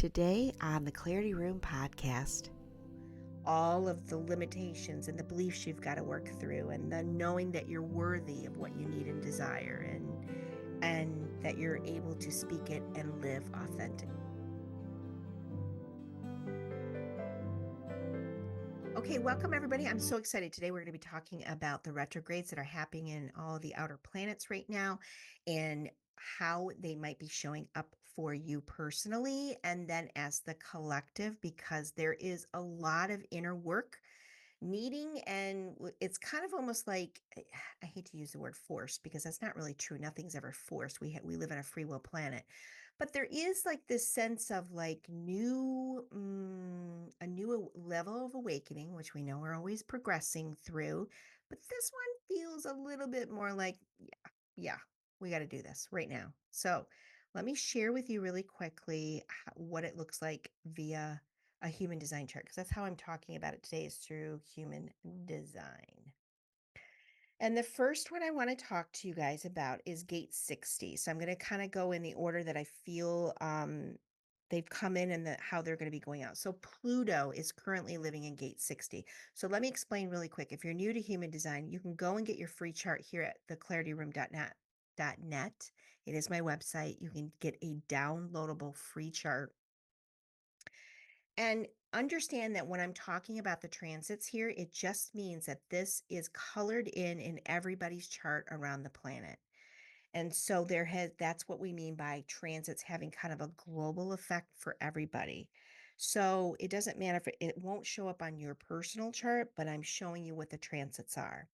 Today on the Clarity Room podcast, all of the limitations and the beliefs you've got to work through, and the knowing that you're worthy of what you need and desire, and that you're able to speak it and live authentic. Okay, welcome everybody. I'm so excited. Today we're going to be talking about the retrogrades that are happening in all the outer planets right now and how they might be showing up for you personally and then as the collective, because there is a lot of inner work needing, and it's kind of almost like, I hate to use the word forced because that's not really true. Nothing's ever forced. We live on a free will planet, but there is like this sense of like a new level of awakening, which we know we're always progressing through, but this one feels a little bit more like, yeah, we got to do this right now. So let me share with you really quickly what it looks like via a human design chart, because that's how I'm talking about it today, is through human design. And the first one I want to talk to you guys about is gate 60. So I'm going to kind of go in the order that I feel they've come in and how they're going to be going out. So Pluto is currently living in gate 60. So let me explain really quick. If you're new to human design, you can go and get your free chart here at theclarityroom.net. It is my website. You can get a downloadable free chart. And understand that when I'm talking about the transits here, it just means that this is colored in everybody's chart around the planet. And so that's what we mean by transits having kind of a global effect for everybody. So it doesn't matter if it won't show up on your personal chart, but I'm showing you what the transits are.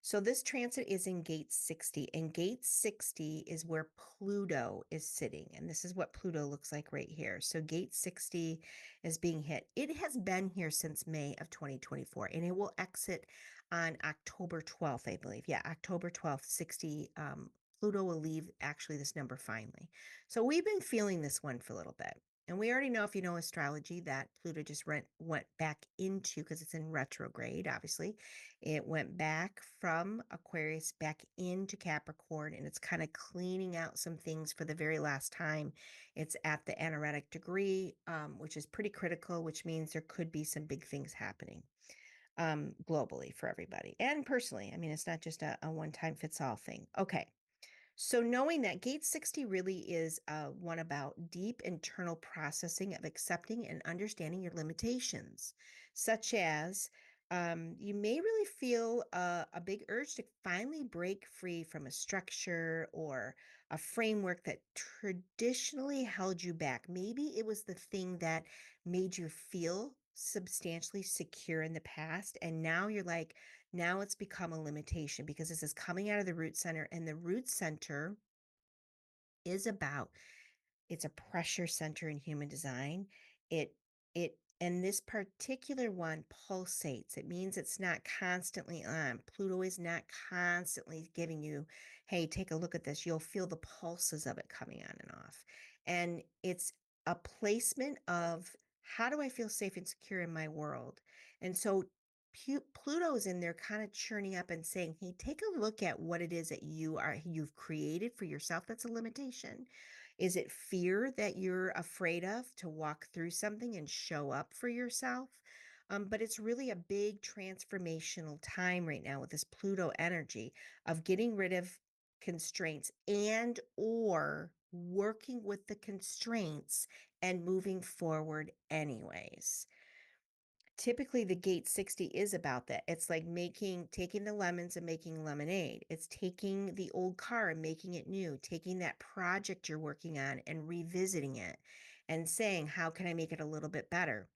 So this transit is in gate 60, and gate 60 is where Pluto is sitting. And this is what Pluto looks like right here. So gate 60 is being hit. It has been here since May of 2024, and it will exit on October 12th, I believe. Yeah, October 12th, 60. Pluto will leave actually this number finally. So we've been feeling this one for a little bit. And we already know, if you know astrology, that Pluto just went back into, because it's in retrograde, obviously. It went back from Aquarius back into Capricorn, and it's kind of cleaning out some things for the very last time. It's at the anaretic degree, which is pretty critical, which means there could be some big things happening globally for everybody and personally. I mean, it's not just a one-time fits all thing. Okay. So knowing that gate 60 really is one about deep internal processing of accepting and understanding your limitations, such as you may really feel a big urge to finally break free from a structure or a framework that traditionally held you back. Maybe it was the thing that made you feel substantially secure in the past, and now you're like, now it's become a limitation because this is coming out of the root center, and the root center is about, it's a pressure center in human design. And this particular one pulsates. It means it's not constantly on. Pluto is not constantly giving you, hey, take a look at this. You'll feel the pulses of it coming on and off. And it's a placement of, how do I feel safe and secure in my world? And so Pluto's in there kind of churning up and saying, hey, take a look at what it is that you've created for yourself that's a limitation. Is it fear that you're afraid of to walk through something and show up for yourself? But it's really a big transformational time right now with this Pluto energy of getting rid of constraints and or working with the constraints and moving forward anyways. Typically the gate 60 is about that. It's like taking the lemons and making lemonade. It's taking the old car and making it new, taking that project you're working on and revisiting it and saying, how can I make it a little bit better?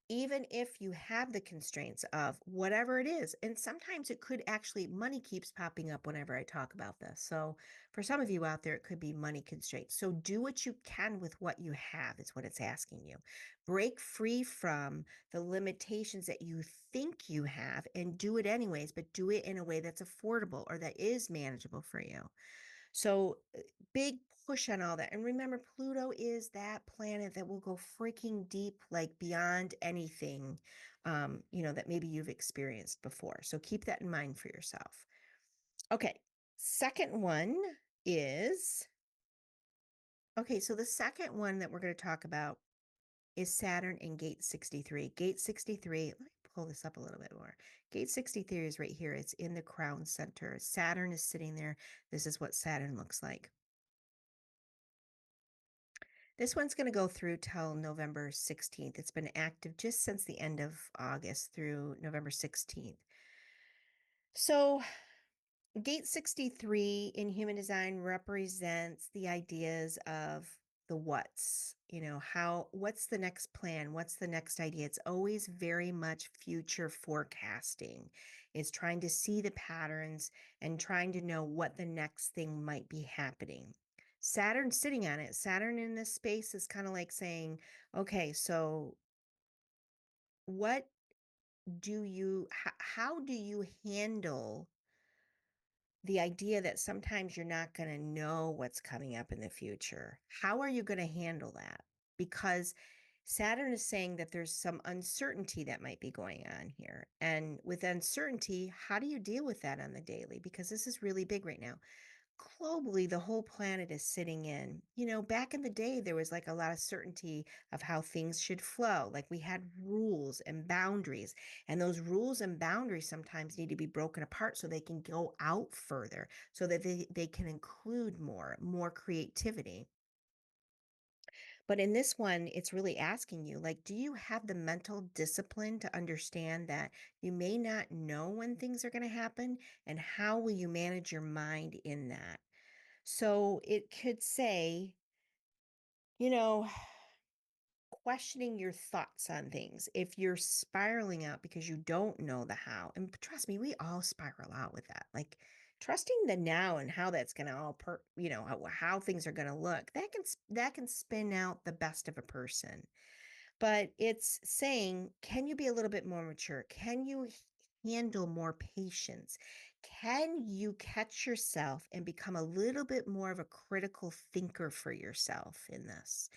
Even if you have the constraints of whatever it is. And sometimes it could actually, money keeps popping up whenever I talk about this. So for some of you out there, it could be money constraints. So do what you can with what you have, is what it's asking you. Break free from the limitations that you think you have and do it anyways, but do it in a way that's affordable or that is manageable for you. So big push on all that. And remember, Pluto is that planet that will go freaking deep, like beyond anything, that maybe you've experienced before. So keep that in mind for yourself. Okay. Second one is Okay, so the second one that we're going to talk about is Saturn in gate 63. Gate 63, let me pull this up a little bit more. Gate 63 is right here. It's in the crown center. Saturn is sitting there. This is what Saturn looks like. This one's going to go through till November 16th. It's been active just since the end of August through November 16th. So Gate 63 in human design represents the ideas of the what's, what's the next plan? What's the next idea? It's always very much future forecasting. It's trying to see the patterns and trying to know what the next thing might be happening. Saturn sitting on it, Saturn in this space is kind of like saying, okay, so what how do you handle the idea that sometimes you're not going to know what's coming up in the future? How are you going to handle that? Because Saturn is saying that there's some uncertainty that might be going on here. And with uncertainty, how do you deal with that on the daily? Because this is really big right now. Globally, the whole planet is sitting in. Back in the day, there was like a lot of certainty of how things should flow. Like we had rules and boundaries, and those rules and boundaries sometimes need to be broken apart so they can go out further, so that they can include more creativity. But in this one, it's really asking you, like, do you have the mental discipline to understand that you may not know when things are going to happen, and how will you manage your mind in that? So it could say, you know, questioning your thoughts on things. If you're spiraling out because you don't know the how, and trust me, we all spiral out with that. Like trusting the now and how that's going to how things are going to look. That can spin out the best of a person. But it's saying, can you be a little bit more mature? Can you handle more patience? Can you catch yourself and become a little bit more of a critical thinker for yourself in this?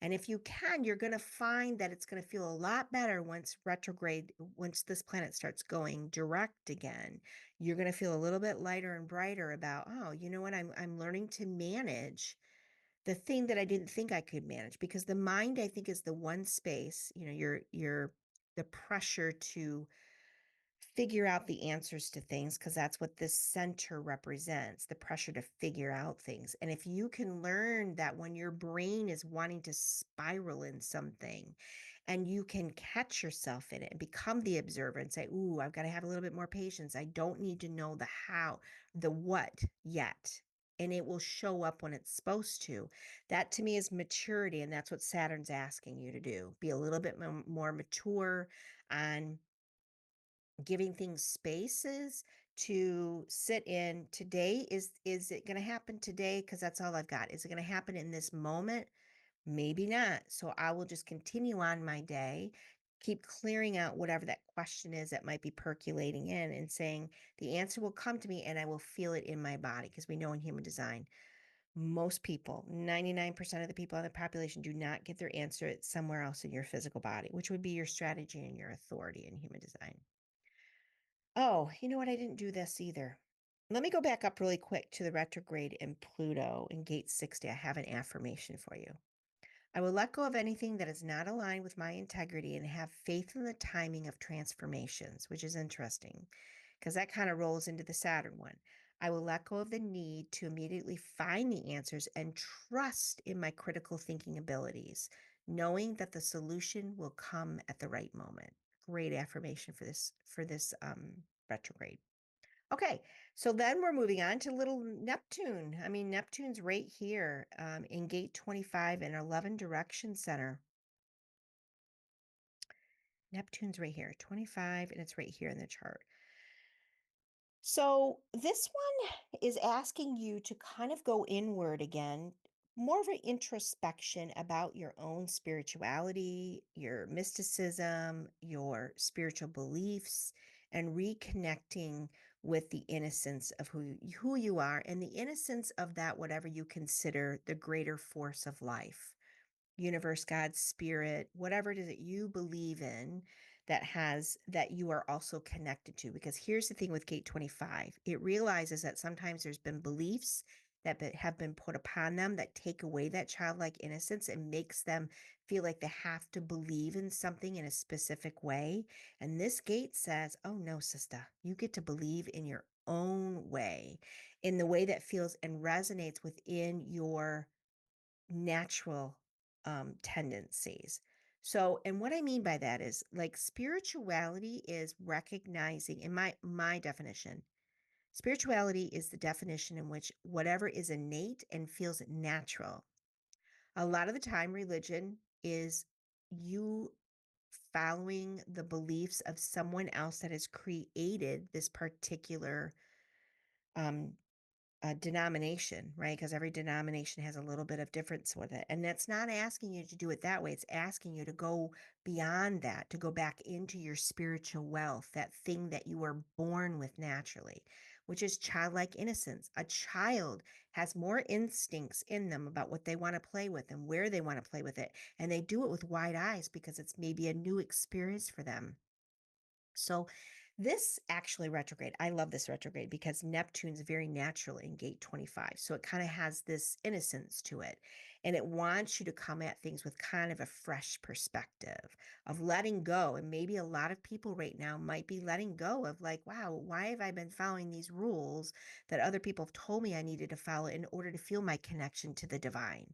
And if you can, you're going to find that it's going to feel a lot better once this planet starts going direct again. You're going to feel a little bit lighter and brighter about, oh, you know what? I'm learning to manage the thing that I didn't think I could manage, because the mind, I think, is the one space, your the pressure to figure out the answers to things, because that's what this center represents, the pressure to figure out things. And if you can learn that when your brain is wanting to spiral in something and you can catch yourself in it and become the observer and say, ooh, I've got to have a little bit more patience. I don't need to know the how, the what yet. And it will show up when it's supposed to. That to me is maturity. And that's what Saturn's asking you to do. Be a little bit more mature on giving things spaces to sit in. Today, is it going to happen today? Because that's all I've got. Is it going to happen in this moment? Maybe not. So I will just continue on my day, keep clearing out whatever that question is that might be percolating in, and saying the answer will come to me and I will feel it in my body. Because we know in human design, most people, 99% of the people in the population, do not get their answer somewhere else in your physical body, which would be your strategy and your authority in human design. Oh, you know what? I didn't do this either. Let me go back up really quick to the retrograde in Pluto in gate 60. I have an affirmation for you. I will let go of anything that is not aligned with my integrity and have faith in the timing of transformations, which is interesting because that kind of rolls into the Saturn one. I will let go of the need to immediately find the answers and trust in my critical thinking abilities, knowing that the solution will come at the right moment. Great affirmation for this retrograde. Okay, so then we're moving on to little Neptune. I mean, Neptune's right here in gate 25 and 11 direction center. Neptune's right here, 25, and it's right here in the chart. So this one is asking you to kind of go inward again, more of an introspection about your own spirituality, your mysticism, your spiritual beliefs, and reconnecting with the innocence of who you are, and the innocence of that, whatever you consider the greater force of life, universe, God, spirit, whatever it is that you believe in, that you are also connected to. Because here's the thing with gate 25, it realizes that sometimes there's been beliefs have been put upon them that take away that childlike innocence and makes them feel like they have to believe in something in a specific way. And this gate says, oh no, sister, you get to believe in your own way, in the way that feels and resonates within your natural tendencies. So, and what I mean by that is like spirituality is recognizing, in my definition, spirituality is the definition in which whatever is innate and feels natural. A lot of the time, religion is you following the beliefs of someone else that has created this particular um, denomination, right? Because every denomination has a little bit of difference with it. And that's not asking you to do it that way. It's asking you to go beyond that, to go back into your spiritual wealth, that thing that you were born with naturally, which is childlike innocence. A child has more instincts in them about what they want to play with and where they want to play with it. And they do it with wide eyes because it's maybe a new experience for them. So this actually retrograde, I love this retrograde because Neptune's very natural in gate 25. So it kind of has this innocence to it. And it wants you to come at things with kind of a fresh perspective of letting go. And maybe a lot of people right now might be letting go of like, wow, why have I been following these rules that other people have told me I needed to follow in order to feel my connection to the divine?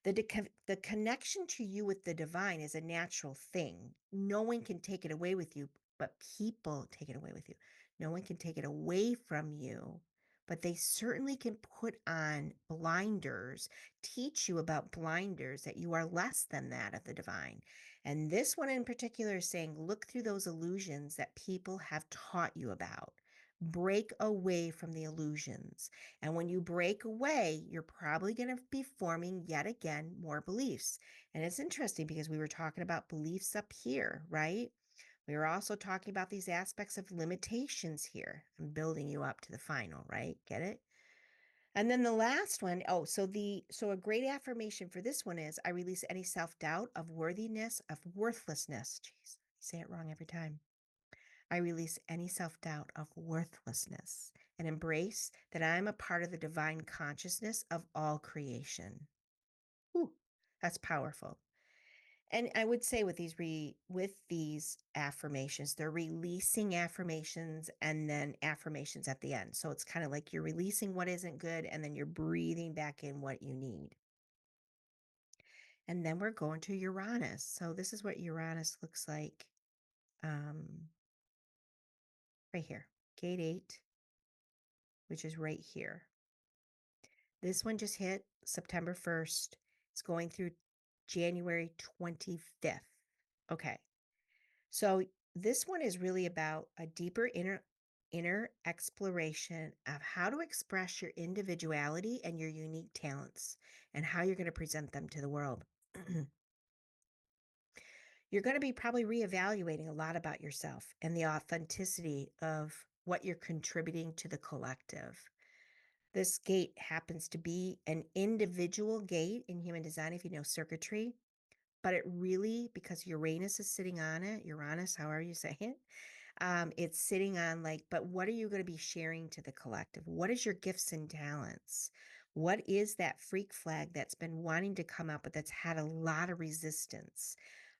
The connection to you with the divine is a natural thing. No one can take it away with you, but people take it away with you. No one can take it away from you, but they certainly can put on blinders, teach you about blinders that you are less than that of the divine. And this one in particular is saying, look through those illusions that people have taught you about. Break away from the illusions. And when you break away, you're probably going to be forming yet again more beliefs. And it's interesting because we were talking about beliefs up here, right? We were also talking about these aspects of limitations here. I'm building you up to the final, right? Get it? And then the last one, oh, so a great affirmation for this one is I release any self-doubt of worthiness, of worthlessness. Jeez, I say it wrong every time. I release any self doubt of worthlessness and embrace that I am a part of the divine consciousness of all creation. Ooh, that's powerful. And I would say with these affirmations, they're releasing affirmations and then affirmations at the end. So it's kind of like you're releasing what isn't good and then you're breathing back in what you need. And then we're going to Uranus. So this is what Uranus looks like um, right here, gate 8, which is right here. This one just hit September 1st. It's going through January 25th. Okay. So this one is really about a deeper inner exploration of how to express your individuality and your unique talents and how you're going to present them to the world. You're going to be probably reevaluating a lot about yourself and the authenticity of what you're contributing to the collective. This gate happens to be an individual gate in human design, if you know circuitry, but it really, because Uranus is sitting on it, Uranus, however you say it, it's sitting on like, but what are you going to be sharing to the collective? What is your gifts and talents? What is that freak flag that's been wanting to come up, but that's had a lot of resistance?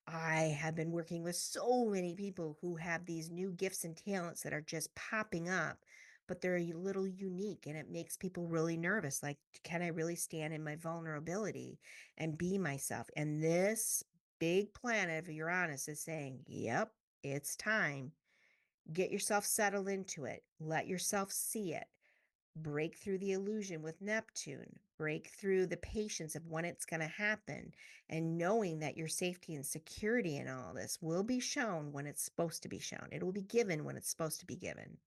I have been working with so many people who have these new gifts and talents that are just popping up, but they're a little unique and it makes people really nervous. Like, can I really stand in my vulnerability and be myself? And this big planet of Uranus is saying, yep, it's time. Get yourself settled into it. Let yourself see it. Break through the illusion with Neptune. Break through the patience of when it's going to happen. And knowing that your safety and security in all this will be shown when it's supposed to be shown. It will be given when it's supposed to be given.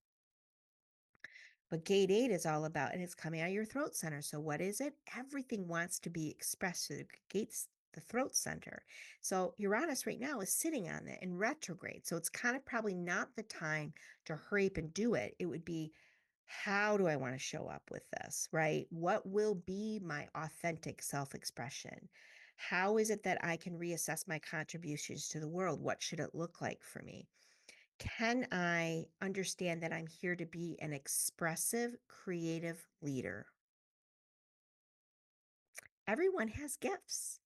But gate 8 is all about, and it's coming out of your throat center. So what is it? Everything wants to be expressed through the gates, the throat center. So Uranus right now is sitting on it in retrograde. So it's kind of probably not the time to hurry up and do it. It would be, how do I want to show up with this, right? What will be my authentic self-expression? How is it that I can reassess my contributions to the world? What should it look like for me? Can I understand that I'm here to be an expressive, creative leader? everyone has gifts.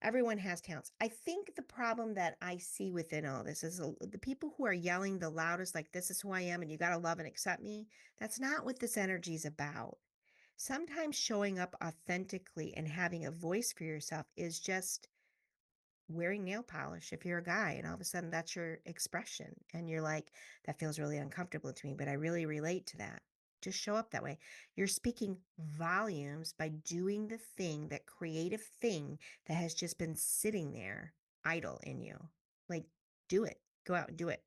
Everyone has talents. I think the problem that I see within all this is the people who are yelling the loudest, like, this is who I am and you got to love and accept me. That's not what this energy is about. Sometimes showing up authentically and having a voice for yourself is just wearing nail polish if you're a guy and all of a sudden that's your expression and you're like, that feels really uncomfortable to me, but I really relate to that. Just show up that way. You're speaking volumes by doing the thing, that creative thing that has just been sitting there idle in you. Like, do it. Go out and do it.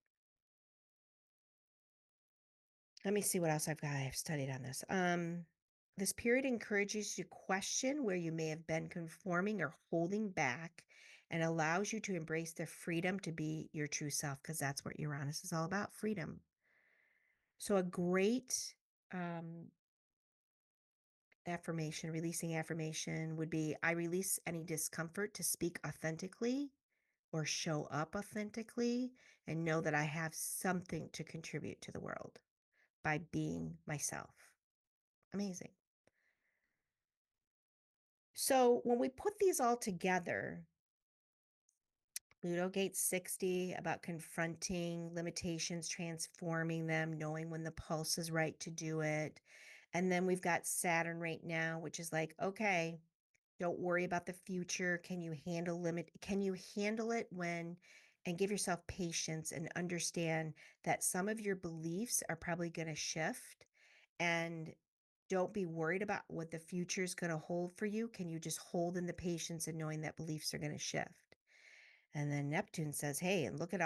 Let me see what else I've got. I've studied on this. This period encourages you to question where you may have been conforming or holding back and allows you to embrace the freedom to be your true self, because that's what Uranus is all about, freedom. So a great affirmation, releasing affirmation would be, I release any discomfort to speak authentically or show up authentically and know that I have something to contribute to the world by being myself. Amazing. So when we put these all together, Pluto gate 60 about confronting limitations, transforming them, knowing when the pulse is right to do it. And then we've got Saturn right now, which is like, okay, don't worry about the future. Can you handle it when, and give yourself patience and understand that some of your beliefs are probably going to shift, and don't be worried about what the future is going to hold for you. Can you just hold in the patience and knowing that beliefs are going to shift? And then Neptune says, hey, and look at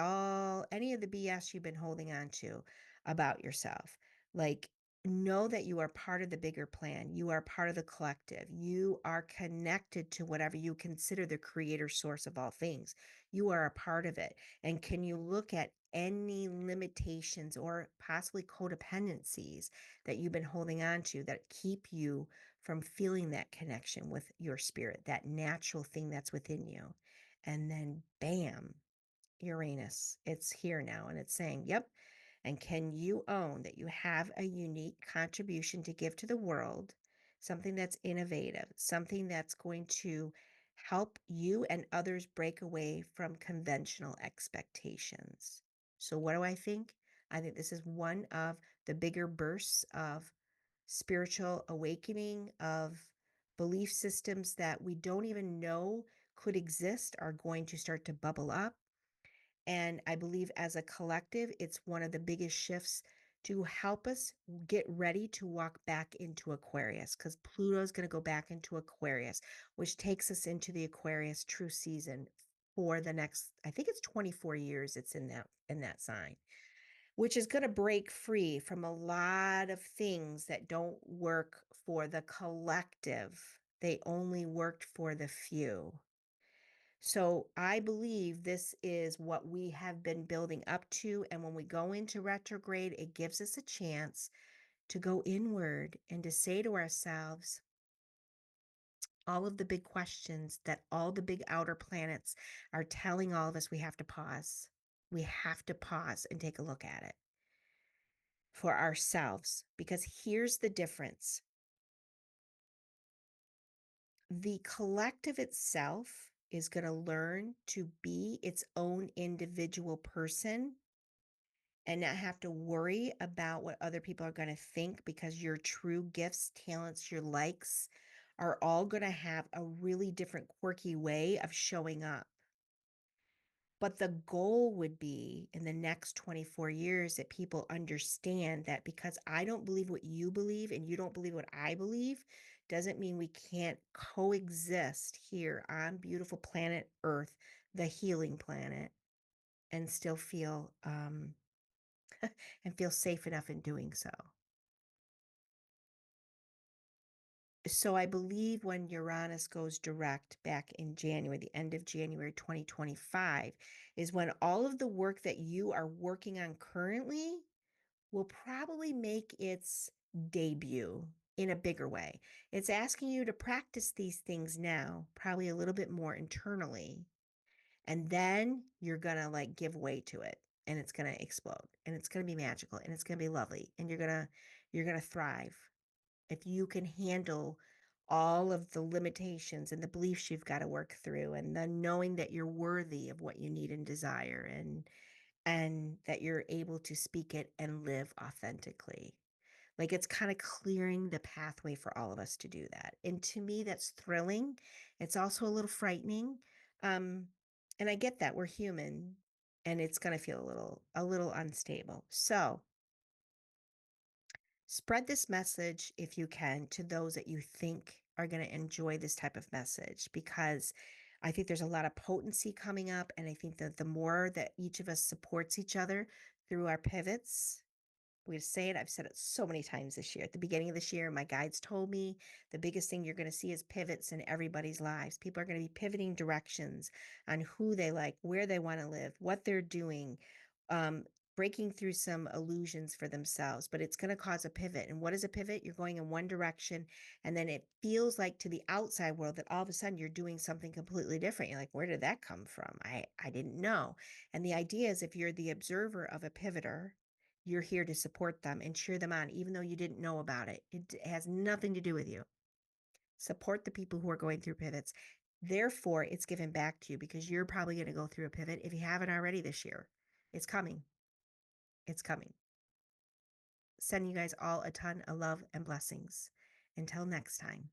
any of the BS you've been holding on to about yourself. Like, know that you are part of the bigger plan. You are part of the collective. You are connected to whatever you consider the creator source of all things. You are a part of it. And can you look at any limitations or possibly codependencies that you've been holding on to that keep you from feeling that connection with your spirit, that natural thing that's within you? And then bam, Uranus, it's here now and it's saying, yep. And can you own that you have a unique contribution to give to the world, something that's innovative, something that's going to help you and others break away from conventional expectations? So, what do I think? I think this is one of the bigger bursts of spiritual awakening, of belief systems that we don't even know could exist are going to start to bubble up. And I believe as a collective, it's one of the biggest shifts to help us get ready to walk back into Aquarius, because Pluto is going to go back into Aquarius, which takes us into the Aquarius true season for the next, I think it's 24 years it's in that sign, which is going to break free from a lot of things that don't work for the collective. They only worked for the few. So I believe this is what we have been building up to. And when we go into retrograde, it gives us a chance to go inward and to say to ourselves all of the big questions that all the big outer planets are telling all of us we have to pause. We have to pause and take a look at it for ourselves, because here's the difference. The collective itself is going to learn to be its own individual person and not have to worry about what other people are going to think, because your true gifts, talents, your likes are all going to have a really different, quirky way of showing up. But the goal would be in the next 24 years that people understand that because I don't believe what you believe and you don't believe what I believe, doesn't mean we can't coexist here on beautiful planet Earth, the healing planet, and still feel and feel safe enough in doing so. So I believe when Uranus goes direct back in January, the end of January 2025, is when all of the work that you are working on currently will probably make its debut in a bigger way. It's asking you to practice these things now, probably a little bit more internally, and then you're going to like give way to it, and it's going to explode, and it's going to be magical, and it's going to be lovely, and you're going to thrive if you can handle all of the limitations and the beliefs you've got to work through, and the knowing that you're worthy of what you need and desire, and that you're able to speak it and live authentically. Like, it's kinda clearing the pathway for all of us to do that, and to me, that's thrilling. It's also a little frightening, um, and I get that, we're human, and it's gonna feel a little unstable. So, spread this message if you can to those that you think are gonna enjoy this type of message, because I think there's a lot of potency coming up, and I think that the more that each of us supports each other through our pivots, we say it. I've said it so many times this year. At the beginning of this year, my guides told me the biggest thing you're going to see is pivots in everybody's lives. People are going to be pivoting directions on who they like, where they want to live, what they're doing, um, breaking through some illusions for themselves. But it's going to cause a pivot. And what is a pivot? You're going in one direction, and then it feels like to the outside world that all of a sudden you're doing something completely different. You're like, where did that come from? I didn't know. And the idea is if you're the observer of a pivoter, you're here to support them and cheer them on, even though you didn't know about it. It has nothing to do with you. Support the people who are going through pivots. Therefore, it's given back to you because you're probably going to go through a pivot if you haven't already this year. It's coming. It's coming. Sending you guys all a ton of love and blessings. Until next time.